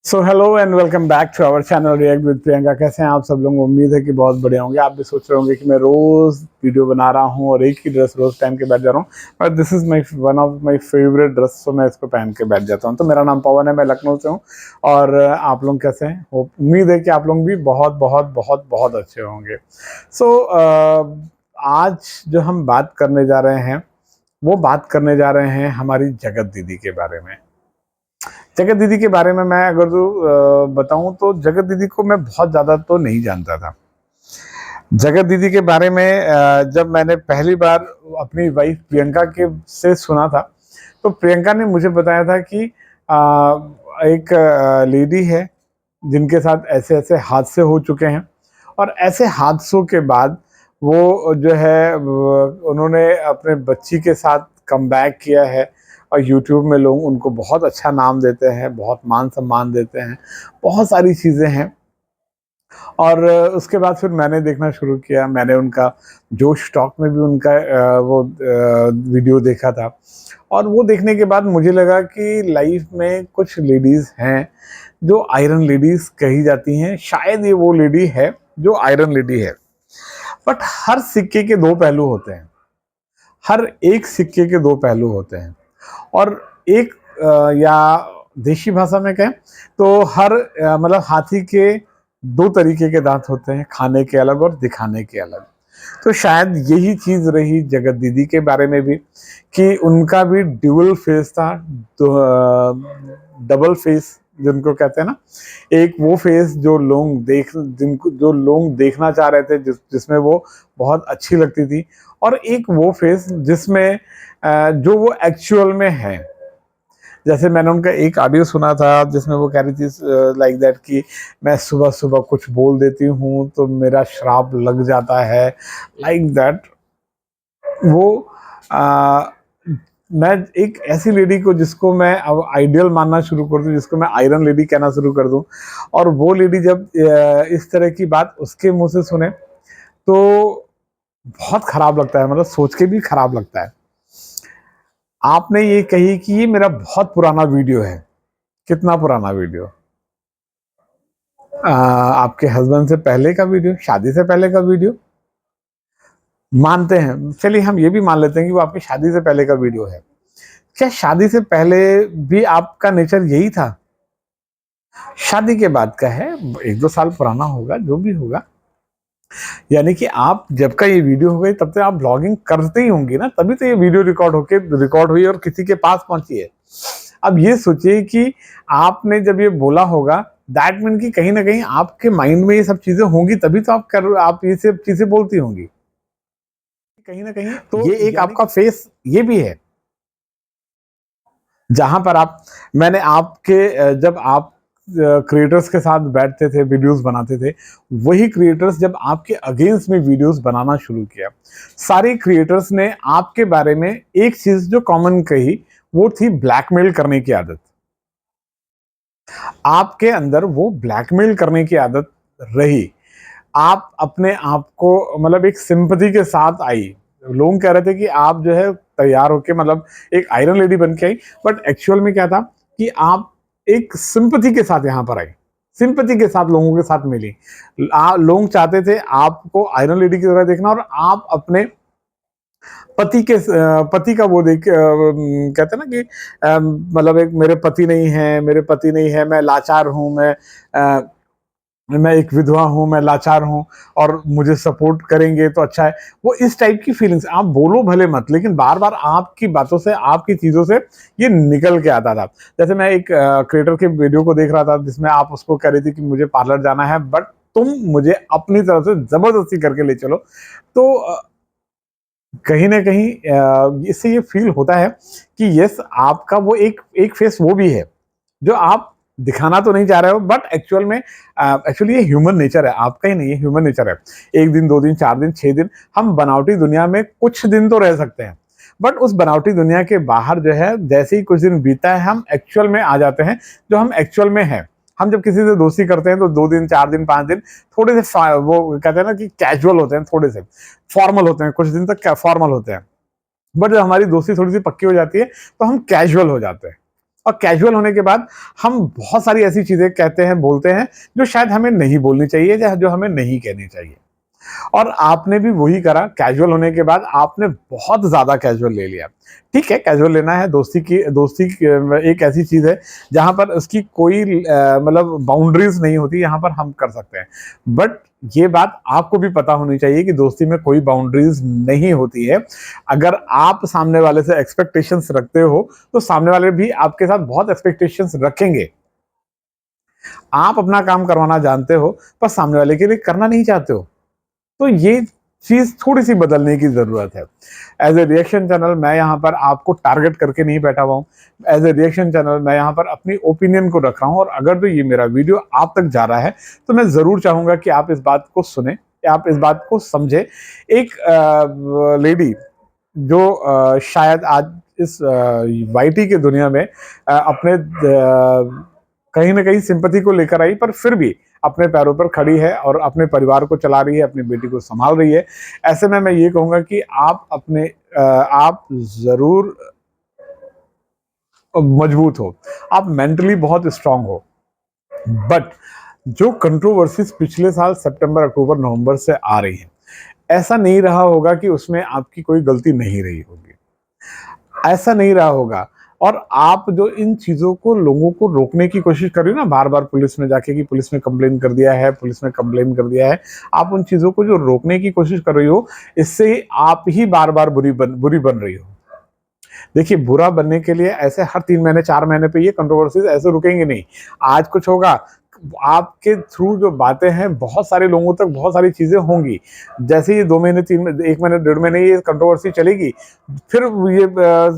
So hello and welcome back to our channel react with Priyanka. कैसे हैं आप सब लोग? उम्मीद है कि बहुत बढ़िया होंगे। आप भी सोच रहे होंगे कि मैं रोज वीडियो बना रहा हूं और एक ही ड्रेस रोज पहन के बैठ जा रहा हूं, but this is my one of my favourite dress, तो मैं इसको पहन के बैठ जाता हूं। तो मेरा नाम पवन है, मैं लखनऊ से हूं। और आप लोग कैसे हैं? उम्मीद है कि आप लोग भी बहुत बहुत बहुत बहुत अच्छे होंगे। सो आज जो हम बात करने जा रहे हैं वो बात करने जा रहे हैं हमारी जगत दीदी के बारे में। जगत दीदी के बारे में मैं अगर जो बताऊं तो जगत दीदी को मैं बहुत ज़्यादा तो नहीं जानता था। जगत दीदी के बारे में जब मैंने पहली बार अपनी वाइफ प्रियंका के से सुना था, तो प्रियंका ने मुझे बताया था कि एक लेडी है जिनके साथ ऐसे ऐसे हादसे हो चुके हैं, और ऐसे हादसों के बाद वो जो है उन्होंने अपने बच्ची के साथ कम बैक किया है। और यूट्यूब में लोग उनको बहुत अच्छा नाम देते हैं, बहुत मान सम्मान देते हैं, बहुत सारी चीज़ें हैं। और उसके बाद फिर मैंने देखना शुरू किया। मैंने उनका जोश टॉक में भी उनका वो वीडियो देखा था। और वो देखने के बाद मुझे लगा कि लाइफ में कुछ लेडीज़ हैं जो आयरन लेडीज़ कही जाती हैं। शायद ये वो लेडी है जो आयरन लेडी है। बट हर सिक्के के दो पहलू होते हैं। हर एक सिक्के के दो पहलू होते हैं। और एक या देशी भाषा में कहें तो हर मतलब हाथी के दो तरीके के दांत होते हैं, खाने के अलग और दिखाने के अलग। तो शायद यही चीज रही जगत दीदी के बारे में भी, कि उनका भी ड्यूअल फेस था। तो डबल फेस जिनको कहते हैं ना, एक वो फेस जो लोग देखना चाह रहे थे, जिसमें वो बहुत अच्छी लगती थी, और एक वो फेस जिसमें जो वो एक्चुअल में है। जैसे मैंने उनका एक ऑडियो सुना था जिसमें वो कह रही थी लाइक दैट कि मैं सुबह सुबह कुछ बोल देती हूँ तो मेरा श्राप लग जाता है, लाइक दैट। वो आ, मैं एक ऐसी लेडी को जिसको मैं अब आइडियल मानना शुरू कर दूं, जिसको मैं आयरन लेडी कहना शुरू कर दूं, और वो लेडी जब इस तरह की बात उसके मुंह से सुने तो बहुत खराब लगता है, मतलब सोच के भी खराब लगता है। आपने ये कही कि ये मेरा बहुत पुराना वीडियो है। कितना पुराना वीडियो? आपके हस्बैंड से पहले का वीडियो, शादी से पहले का वीडियो? मानते हैं, चलिए हम ये भी मान लेते हैं कि वो आपकी शादी से पहले का वीडियो है। क्या शादी से पहले भी आपका नेचर यही था? शादी के बाद का है, एक दो साल पुराना होगा, जो भी होगा। यानी कि आप जब का ये वीडियो हो गई तब तक आप ब्लॉगिंग करते ही होंगे ना, तभी तो ये वीडियो रिकॉर्ड हुई और किसी के पास पहुंची है। अब ये सोचिए कि आपने जब ये बोला होगा, दैट मीन कि कहीं ना कहीं आपके माइंड में ये सब चीजें होंगी, तभी तो आप ये सब चीजें बोलती होंगी। कहीं ना कहीं तो ये एक आपका फेस ये भी है, जहां पर आप मैंने आपके जब आप क्रिएटर्स के साथ बैठते थे, वीडियोस बनाते थे, वही क्रिएटर्स जब आपके अगेंस्ट में वीडियोस बनाना शुरू किया, सारे क्रिएटर्स ने आपके बारे में एक चीज जो कॉमन कही, वो थी ब्लैकमेल करने की आदत। आपके अंदर वो ब्लैकमेल करने की आदत रही। आप अपने आप को मतलब एक सिंपैथी के साथ आई। लोग कह रहे थे कि आप जो है तैयार होके मतलब एक आयरन लेडी बन के आई, बट एक्चुअल में क्या था कि आप एक सिंपैथी के साथ यहाँ पर आई, सिंपैथी के साथ लोगों के साथ मिली। लोग चाहते थे आपको आयरन लेडी की तरह देखना, और आप अपने पति का वो देख कहते हैं ना कि मतलब एक मेरे पति नहीं है, मैं लाचार हूं, मैं एक विधवा हूं, मैं लाचार हूं, और मुझे सपोर्ट करेंगे तो अच्छा है। वो इस टाइप की फीलिंग्स, आप बोलो भले मत, लेकिन बार बार आपकी बातों से, आपकी चीजों से ये निकल के आता था। जैसे मैं एक क्रिएटर के वीडियो को देख रहा था जिसमें आप उसको कह रही थी कि मुझे पार्लर जाना है, बट तुम मुझे अपनी तरफ से जबरदस्ती करके ले चलो। तो कहीं ना कहीं इससे ये फील होता है कि यस, आपका वो एक एक फेस वो भी है जो आप दिखाना तो नहीं चाह रहे हो, बट एक्चुअली ये ह्यूमन नेचर है, आपका ही नहीं है, ह्यूमन नेचर है। एक दिन, दो दिन, चार दिन, 6 दिन, हम बनावटी दुनिया में कुछ दिन तो रह सकते हैं, बट उस बनावटी दुनिया के बाहर जो है, जैसे ही कुछ दिन बीता है, हम एक्चुअल में आ जाते हैं, जो हम एक्चुअल में है। हम जब किसी से दोस्ती करते हैं तो 2 दिन, 4 दिन, 5 दिन थोड़े से वो कहते हैं ना कि कैजुअल होते हैं, थोड़े से फॉर्मल होते हैं, कुछ दिन तक फॉर्मल होते हैं। बट जब हमारी दोस्ती थोड़ी सी पक्की हो जाती है तो हम कैजुअल हो जाते हैं। और कैजुअल होने के बाद हम बहुत सारी ऐसी चीजें कहते हैं, बोलते हैं जो शायद हमें नहीं बोलनी चाहिए या जो हमें नहीं कहनी चाहिए। और आपने भी वही करा, कैजुअल होने के बाद आपने बहुत ज्यादा कैजुअल ले लिया। ठीक है, कैजुअल लेना है, दोस्ती की एक ऐसी चीज है जहां पर उसकी कोई मतलब बाउंड्रीज नहीं होती, यहां पर हम कर सकते हैं। बट ये बात आपको भी पता होनी चाहिए कि दोस्ती में कोई बाउंड्रीज नहीं होती है। अगर आप सामने वाले से एक्सपेक्टेशंस रखते हो तो सामने वाले भी आपके साथ बहुत एक्सपेक्टेशंस रखेंगे। आप अपना काम करवाना जानते हो पर सामने वाले के लिए करना नहीं चाहते हो, तो ये चीज थोड़ी सी बदलने की जरूरत है। एज ए रिएक्शन चैनल मैं यहाँ पर आपको टारगेट करके नहीं बैठा हुआ हूँ। एज ए रिएक्शन चैनल मैं यहाँ पर अपनी ओपिनियन को रख रहा हूँ, और अगर तो ये मेरा वीडियो आप तक जा रहा है तो मैं जरूर चाहूंगा कि आप इस बात को सुने, आप इस बात को समझे। एक लेडी जो शायद आज इस वाईटी के दुनिया में अपने कहीं ना कहीं सिंपैथी को लेकर आई, पर फिर भी अपने पैरों पर खड़ी है और अपने परिवार को चला रही है, अपनी बेटी को संभाल रही है। ऐसे में मैं ये कहूंगा कि आप जरूर मजबूत हो, आप मेंटली बहुत स्ट्रांग हो। बट जो कंट्रोवर्सीज पिछले साल सितंबर, अक्टूबर, नवंबर से आ रही है, ऐसा नहीं रहा होगा कि उसमें आपकी कोई गलती नहीं रही होगी, ऐसा नहीं रहा होगा। और आप जो इन चीजों को, लोगों को रोकने की कोशिश कर रही हो ना, बार बार पुलिस में जाके कि पुलिस में कंप्लेन कर दिया है, पुलिस में कंप्लेन कर दिया है, आप उन चीजों को जो रोकने की कोशिश कर रही हो, इससे आप ही बार बार बुरी बन रही हो। देखिए, बुरा बनने के लिए ऐसे हर 3 महीने 4 महीने पे ये कंट्रोवर्सीज ऐसे रुकेंगे नहीं। आज कुछ होगा, आपके थ्रू जो बातें हैं बहुत सारे लोगों तक बहुत सारी चीजें होंगी। जैसे ये 2 महीने 3 1 महीने 1.5 महीने ये कंट्रोवर्सी चलेगी, फिर ये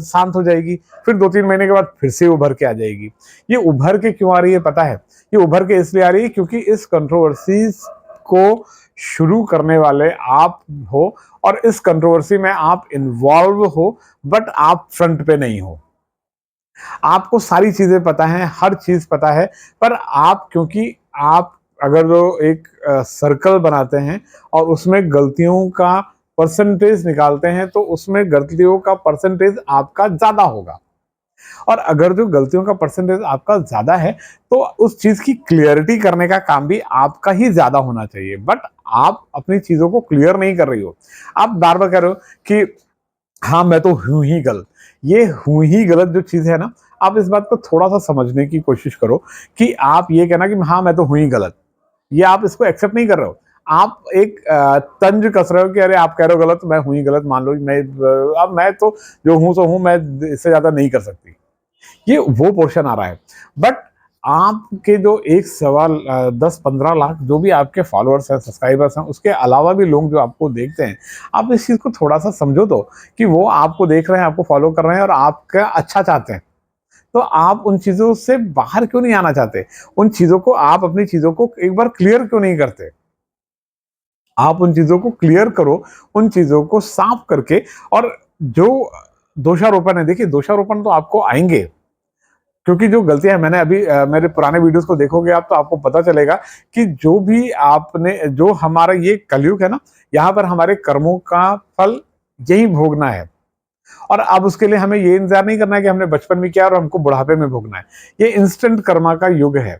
शांत हो जाएगी, फिर 2-3 महीने के बाद फिर से उभर के आ जाएगी। ये उभर के क्यों आ रही है पता है? ये उभर के इसलिए आ रही है क्योंकि इस कंट्रोवर्सीज को शुरू करने वाले आप हो, और इस कंट्रोवर्सी में आप इन्वॉल्व हो, बट आप फ्रंट पे नहीं हो। आपको सारी चीजें पता है, हर चीज पता है, पर आप, क्योंकि आप अगर जो एक सर्कल बनाते हैं और उसमें गलतियों का परसेंटेज निकालते हैं तो उसमें गलतियों का परसेंटेज आपका ज्यादा होगा। और अगर जो गलतियों का परसेंटेज आपका ज्यादा है तो उस चीज की क्लियरिटी करने का काम भी आपका ही ज्यादा होना चाहिए। बट आप अपनी चीजों को क्लियर नहीं कर रही हो, आप बार बार कह रहे हो कि हाँ मैं तो हूं ही गलत। ये हूं ही गलत जो चीज है ना, आप इस बात को थोड़ा सा समझने की कोशिश करो कि आप ये कहना कि हाँ मैं तो हूं ही गलत, ये आप इसको एक्सेप्ट नहीं कर रहे हो। आप एक तंज कस रहे हो कि अरे आप कह रहे हो गलत, मैं हूं ही गलत, मान लो मैं, अब मैं तो जो हूं सो हूं, मैं इससे ज्यादा नहीं कर सकती। ये वो पोर्शन आ रहा है। बट आपके जो एक सवाल 10-15 लाख जो भी आपके फॉलोअर्स हैं, सब्सक्राइबर्स हैं, उसके अलावा भी लोग जो आपको देखते हैं, आप इस चीज को थोड़ा सा समझो तो, कि वो आपको देख रहे हैं, आपको फॉलो कर रहे हैं और आपका अच्छा चाहते हैं। तो आप उन चीजों से बाहर क्यों नहीं आना चाहते? उन चीजों को, आप अपनी चीजों को एक बार क्लियर क्यों नहीं करते? आप उन चीजों को क्लियर करो, उन चीजों को साफ करके। और जो दोषारोपण है, देखिए दोषारोपण तो आपको आएंगे, क्योंकि जो गलतियां मैंने अभी मेरे पुराने वीडियोस को देखोगे आप, तो आपको पता चलेगा कि जो भी आपने, जो हमारा ये कलयुग है ना, यहाँ पर हमारे कर्मों का फल यही भोगना है। और अब उसके लिए हमें ये इंतजार नहीं करना है कि हमने बचपन में किया और हमको बुढ़ापे में भोगना है। ये इंस्टेंट कर्मा का युग है,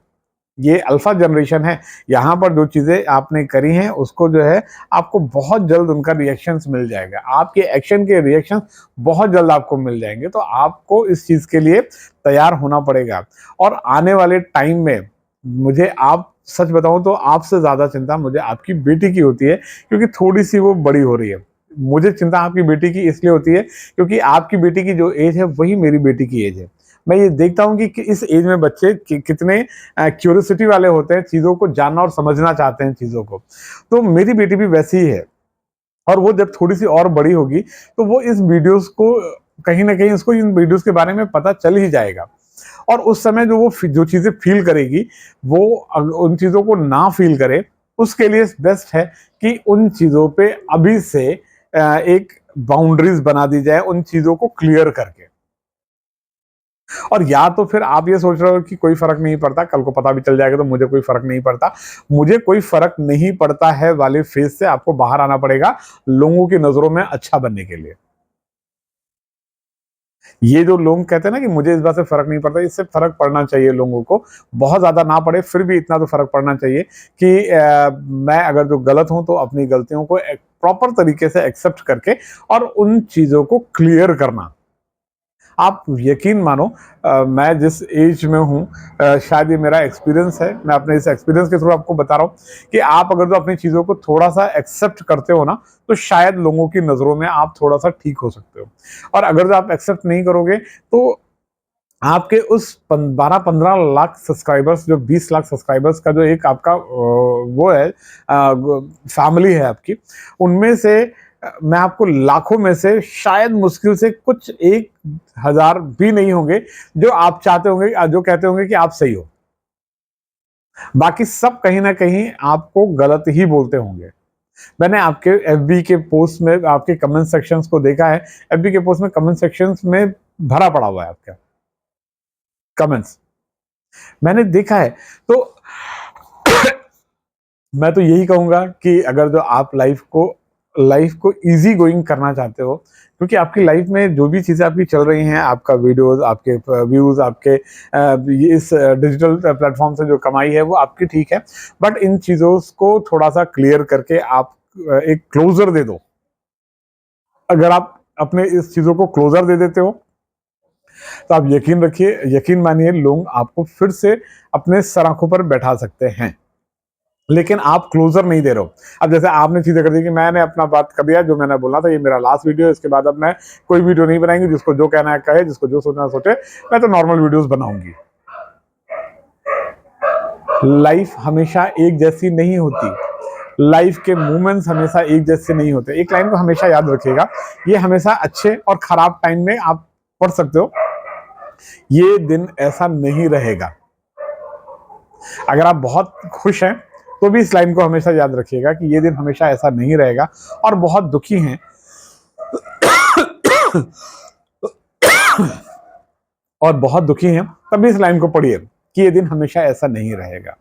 ये अल्फा जनरेशन है। यहाँ पर जो चीजें आपने करी हैं उसको जो है, आपको बहुत जल्द उनका रिएक्शंस मिल जाएगा, आपके एक्शन के रिएक्शन बहुत जल्द आपको मिल जाएंगे। तो आपको इस चीज के लिए तैयार होना पड़ेगा। और आने वाले टाइम में मुझे, आप सच बताऊं तो आपसे ज्यादा चिंता मुझे आपकी बेटी की होती है, क्योंकि थोड़ी सी वो बड़ी हो रही है। मुझे चिंता आपकी बेटी की इसलिए होती है क्योंकि आपकी बेटी की जो एज है वही मेरी बेटी की एज है। मैं ये देखता हूँ कि इस एज में बच्चे कितने क्यूरियोसिटी वाले होते हैं, चीजों को जानना और समझना चाहते हैं चीजों को। तो मेरी बेटी भी वैसी ही है। और वो जब थोड़ी सी और बड़ी होगी तो वो इस वीडियोस को, कहीं ना कहीं उसको इन वीडियोस के बारे में पता चल ही जाएगा। और उस समय जो वो जो चीजें फील करेगी, वो उन चीजों को ना फील करे, उसके लिए बेस्ट है कि उन चीजों पे अभी से एक बाउंड्रीज बना दी जाए, उन चीजों को क्लियर करके। और या तो फिर आप ये सोच रहे हो कि कोई फर्क नहीं पड़ता, कल को पता भी चल जाएगा तो मुझे कोई फर्क नहीं पड़ता, मुझे कोई फर्क नहीं पड़ता है वाले फेज से आपको बाहर आना पड़ेगा, लोगों की नजरों में अच्छा बनने के लिए। ये जो लोग कहते हैं ना कि मुझे इस बात से फर्क नहीं पड़ता, इससे फर्क पड़ना चाहिए लोगों को, बहुत ज्यादा ना पड़े फिर भी इतना तो फर्क पड़ना चाहिए कि मैं अगर जो गलत हूं तो अपनी गलतियों को प्रॉपर तरीके से एक्सेप्ट करके और उन चीजों को क्लियर करना। आप यकीन मानो, मैं जिस एज में हूँ, शायद ये मेरा एक्सपीरियंस है, मैं अपने इस एक्सपीरियंस के थ्रू आपको बता रहा हूँ कि आप अगर जो अपनी चीज़ों को थोड़ा सा एक्सेप्ट करते हो ना, तो शायद लोगों की नज़रों में आप थोड़ा सा ठीक हो सकते हो। और अगर जो आप एक्सेप्ट नहीं करोगे तो आपके उस 12-15 लाख सब्सक्राइबर्स, जो 20 लाख सब्सक्राइबर्स का जो एक आपका वो है, फैमिली है आपकी, उनमें से मैं आपको लाखों में से शायद मुश्किल से कुछ 1,000 भी नहीं होंगे जो आप चाहते होंगे, जो कहते होंगे कि आप सही हो। बाकी सब कहीं ना कहीं आपको गलत ही बोलते होंगे। मैंने आपके एफबी के पोस्ट में आपके कमेंट सेक्शंस को देखा है। एफबी के पोस्ट में कमेंट सेक्शंस में भरा पड़ा हुआ है आपका कमेंट्स, मैंने देखा है। तो मैं तो यही कहूंगा कि अगर जो आप लाइफ को इजी गोइंग करना चाहते हो, क्योंकि आपकी लाइफ में जो भी चीज़ें आपकी चल रही हैं, आपका वीडियोस, आपके व्यूज़, आपके इस डिजिटल प्लेटफॉर्म से जो कमाई है वो आपकी ठीक है, बट इन चीज़ों को थोड़ा सा क्लियर करके आप एक क्लोजर दे दो। अगर आप अपने इस चीज़ों को क्लोजर दे देते हो तो आप यकीन रखिए, यकीन मानिए, लोग आपको फिर से अपने सराखों पर बैठा सकते हैं, लेकिन आप क्लोजर नहीं दे रहे हो। अब जैसे आपने चीजें कर दी कि मैंने अपना बात कर दिया, जो मैंने बोलना था, ये मेरा लास्ट वीडियो है, इसके बाद अब मैं कोई वीडियो नहीं बनाएंगे, जिसको जो कहना है कहे, जिसको जो सोचना है सोचे, मैं तो नॉर्मल वीडियोस बनाऊंगी। लाइफ हमेशा एक जैसी नहीं होती, लाइफ के मोमेंट्स हमेशा एक जैसे नहीं होते। एक लाइन को हमेशा याद रखिएगा, ये हमेशा अच्छे और खराब टाइम में आप पढ़ सकते हो, ये दिन ऐसा नहीं रहेगा। अगर आप बहुत खुश हैं तो भी इस लाइन को हमेशा याद रखिएगा कि ये दिन हमेशा ऐसा नहीं रहेगा, और बहुत दुखी हैं और बहुत दुखी हैं तभी इस लाइन को पढ़िए कि ये दिन हमेशा ऐसा नहीं रहेगा।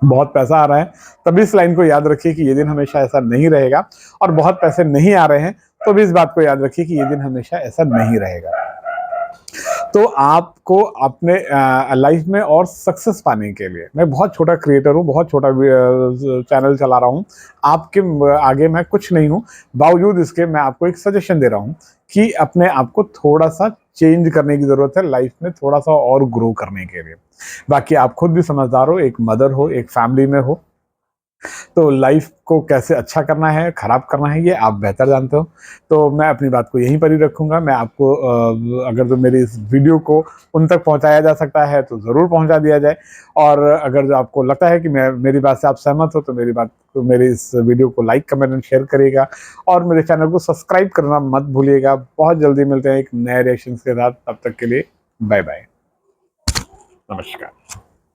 बहुत पैसा आ रहा है तभी इस लाइन को याद रखिए कि ये दिन हमेशा ऐसा नहीं रहेगा, और बहुत पैसे नहीं आ रहे हैं तो भी इस बात को याद रखिए कि ये दिन हमेशा ऐसा नहीं रहेगा। तो आपको अपने लाइफ में और सक्सेस पाने के लिए, मैं बहुत छोटा क्रिएटर हूँ, बहुत छोटा चैनल चला रहा हूँ, आपके आगे मैं कुछ नहीं हूँ, बावजूद इसके मैं आपको एक सजेशन दे रहा हूँ कि अपने आप को थोड़ा सा चेंज करने की ज़रूरत है लाइफ में, थोड़ा सा और ग्रो करने के लिए। बाकी आप खुद भी समझदार हो, एक मदर हो, एक फैमिली में हो, तो लाइफ को कैसे अच्छा करना है, खराब करना है, ये आप बेहतर जानते हो। तो मैं अपनी बात को यहीं पर ही रखूंगा। मैं आपको अगर जो मेरी इस वीडियो को उन तक पहुंचाया जा सकता है तो ज़रूर पहुंचा दिया जाए, और अगर जो आपको लगता है कि मेरी बात से आप सहमत हो तो मेरी इस वीडियो को लाइक, कमेंट एंड शेयर करिएगा, और मेरे चैनल को सब्सक्राइब करना मत भूलिएगा। बहुत जल्दी मिलते हैं एक नए रिएक्शन के साथ, तब तक के लिए बाय बाय, नमस्कार।